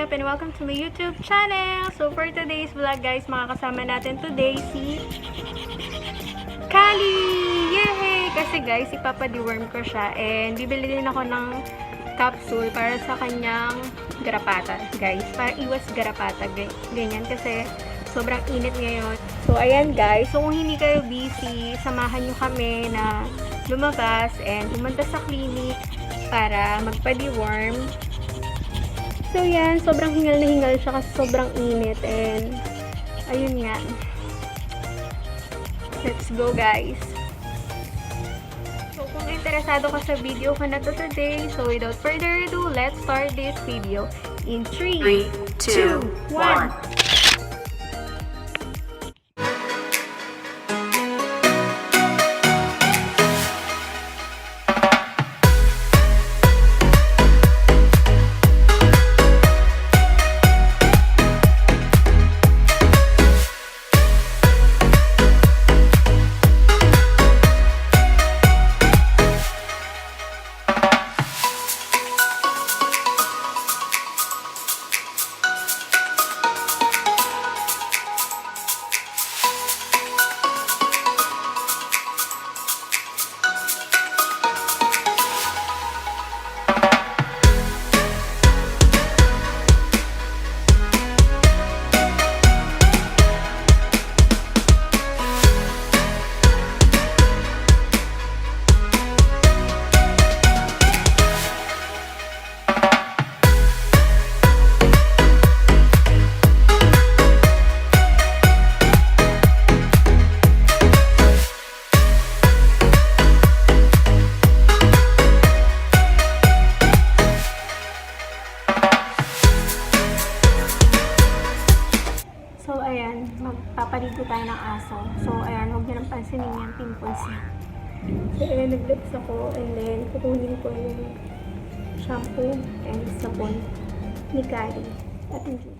up and welcome to my YouTube channel. So for today's vlog guys, makakasama natin today si Kali! Yay! Kasi guys, ipapa-deworm ko siya and bibili din ako ng capsule para sa kanyang garapata guys. Para iwas garapata ganyan kasi sobrang init ngayon. So ayan guys, so kung hindi kayo busy, samahan nyo kami na lumabas and pumunta sa clinic para magpa-deworm. So yan, sobrang hingal na hingal siya kasi sobrang init and ayun nga. Let's go guys. So kung interesado ka sa video ko na to today, so without further ado, let's start this video in 3, 2, 1. So, ayan, magpapaligo tayo ng aso. So, ayan, huwag nyo nang pansinin yung pimples niya. So, ayan, nag-lips ako and then kukunin ko yung shampoo and sabon ni Kari at hindi.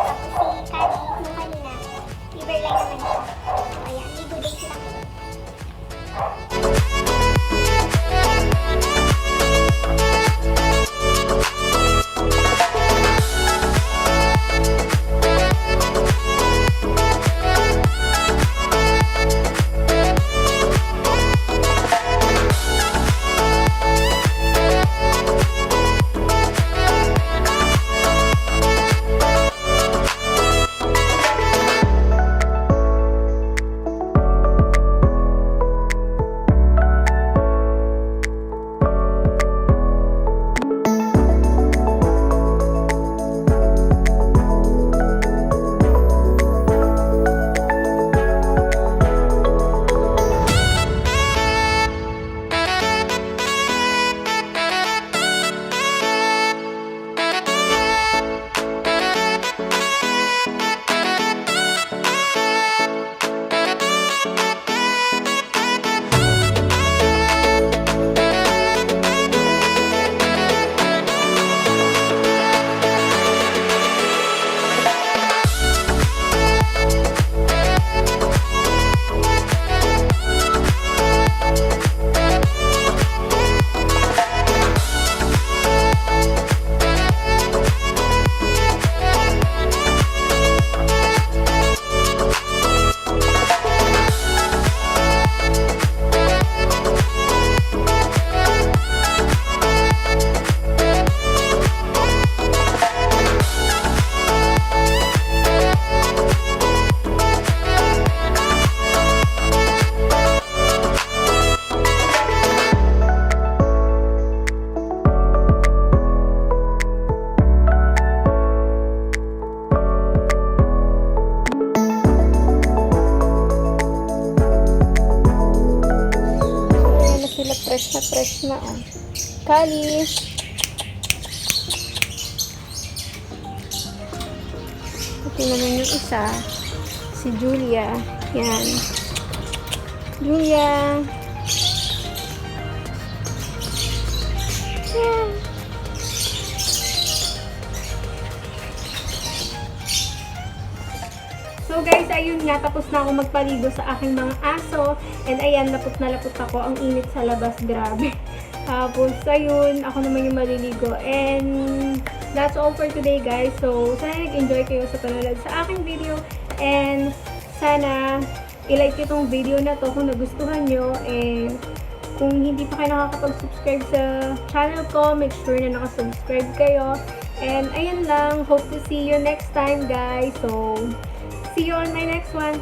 Tapos si Kali, nung kanina, liver line naman siya. So, ayan, ligo din sila ngayon. Fresh na, oh. Kali. Ito naman yung isa. Si Julia. Yan. Julia. Yan. So guys, ayun nga, tapos na ako magpaligo sa aking mga aso. And ayan, lapot na lapot ako. Ang init sa labas, grabe. Tapos, ayun, ako naman yung maliligo. And that's all for today, guys. So, sana nag-enjoy kayo sa panonood sa aking video. And sana i-like itong video na to kung nagustuhan nyo. And kung hindi pa kayo nakakapag-subscribe sa channel ko, make sure na nakasubscribe kayo. And ayan lang. Hope to see you next time, guys. So, see you on my next one.